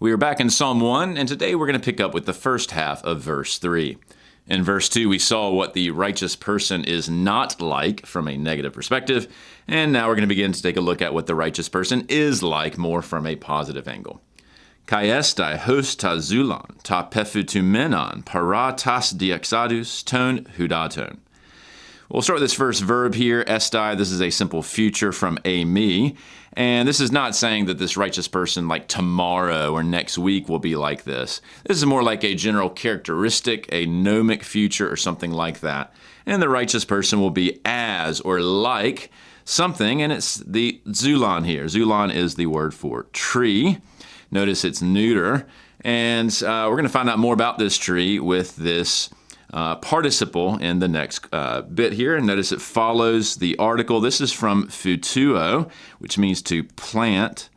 We are back in Psalm 1, and today we're going to pick up with the first half of verse 3. In verse 2, we saw what the righteous person is not like from a negative perspective, and now we're going to begin to take a look at what the righteous person is like more from a positive angle. Kai estai hos ta zulon, ta pephutumenon, para tas diexadus, ton hudaton. We'll start with this first verb here, estai. This is a simple future from me. And this is not saying that this righteous person, like tomorrow or next week, will be like this. This is more like a general characteristic, a gnomic future or something like that. And the righteous person will be as or like something, and it's the zulon here. Zulon is the word for tree. Notice it's neuter. And we're going to find out more about this tree with this participle in the next bit here. And notice it follows the article. This is from phutuo, which means to plant.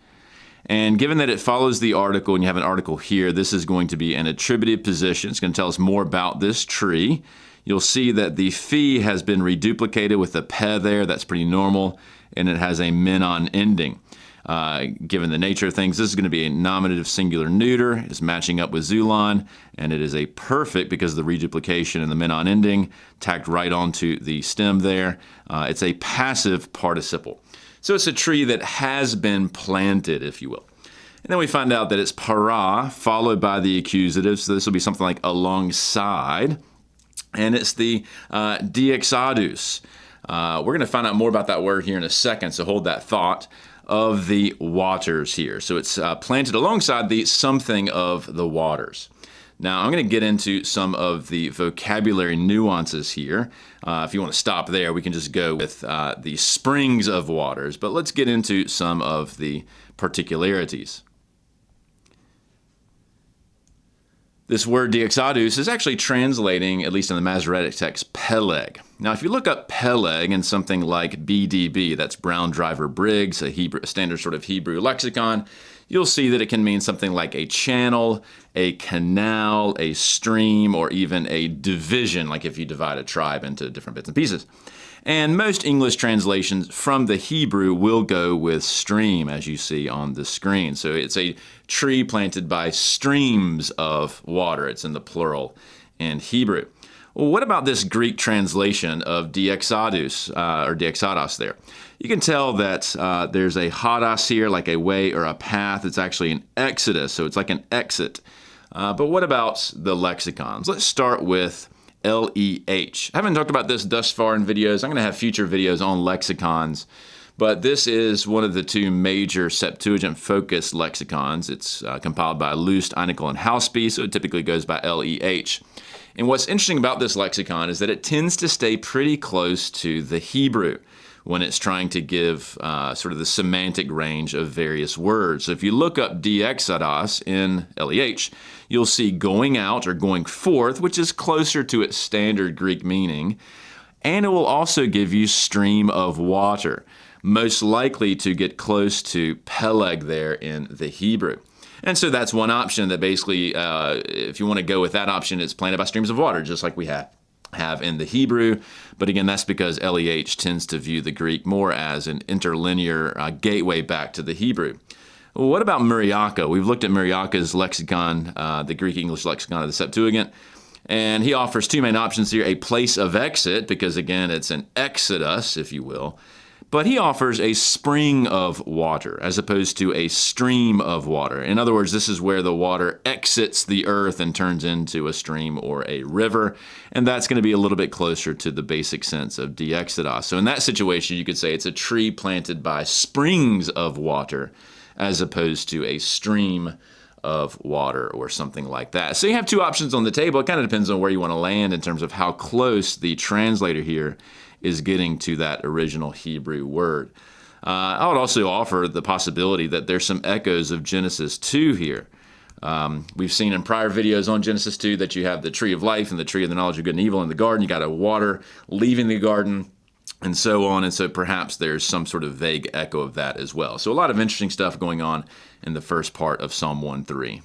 And given that it follows the article, and you have an article here, this is going to be an attributive position. It's going to tell us more about this tree. You'll see that the phi has been reduplicated with the pe there. That's pretty normal. And it has a menon ending. Given the nature of things, this is going to be a nominative singular neuter. It's matching up with zulon, and it is a perfect because of the reduplication and the menon ending tacked right onto the stem there. It's a passive participle. So it's a tree that has been planted, if you will. And then we find out that it's para, followed by the accusative. So this will be something like alongside. And it's the diexadus. We're going to find out more about that word here in a second, so hold that thought. Of the waters here. So it's planted alongside the something of the waters. Now I'm going to get into some of the vocabulary nuances here. If you want to stop there, we can just go with the springs of waters, but let's get into some of the particularities. This word diexadus is actually translating, at least in the Masoretic text, Peleg. Now, if you look up Peleg in something like BDB, that's Brown Driver Briggs, a standard sort of Hebrew lexicon, you'll see that it can mean something like a channel, a canal, a stream, or even a division, like if you divide a tribe into different bits and pieces. And most English translations from the Hebrew will go with stream, as you see on the screen. So it's a tree planted by streams of water. It's in the plural in Hebrew. Well, what about this Greek translation of diexadus, or diexados there? You can tell that there's a hodos here, like a way or a path. It's actually an exodus, so it's like an exit. But what about the lexicons? Let's start with L-E-H. I haven't talked about this thus far in videos. I'm going to have future videos on lexicons, but this is one of the two major Septuagint-focused lexicons. It's compiled by Lust, Einikel, and Hauspie, so it typically goes by L-E-H. And what's interesting about this lexicon is that it tends to stay pretty close to the Hebrew when it's trying to give sort of the semantic range of various words. So if you look up diexados in LEH, you'll see going out or going forth, which is closer to its standard Greek meaning. And it will also give you stream of water, most likely to get close to Peleg there in the Hebrew. And so that's one option that basically, if you want to go with that option, it's planted by streams of water, just like we have in the Hebrew. But again, that's because LEH tends to view the Greek more as an interlinear gateway back to the Hebrew. Well, what about Muriaka? We've looked at Muriaka's lexicon, the Greek-English lexicon of the Septuagint, and he offers two main options here: a place of exit, because again, it's an exodus, if you will, but he offers a spring of water as opposed to a stream of water. In other words, this is where the water exits the earth and turns into a stream or a river, and that's going to be a little bit closer to the basic sense of diexados. So in that situation, you could say it's a tree planted by springs of water as opposed to a stream of water or something like that. So you have two options on the table. It kind of depends on where you want to land in terms of how close the translator here is getting to that original Hebrew word. I would also offer the possibility that there's some echoes of Genesis 2 here. We've seen in prior videos on Genesis 2 that you have the tree of life and the tree of the knowledge of good and evil in the garden. You got a water leaving the garden, and so on. And so perhaps there's some sort of vague echo of that as well. So a lot of interesting stuff going on in the first part of Psalm 1:3.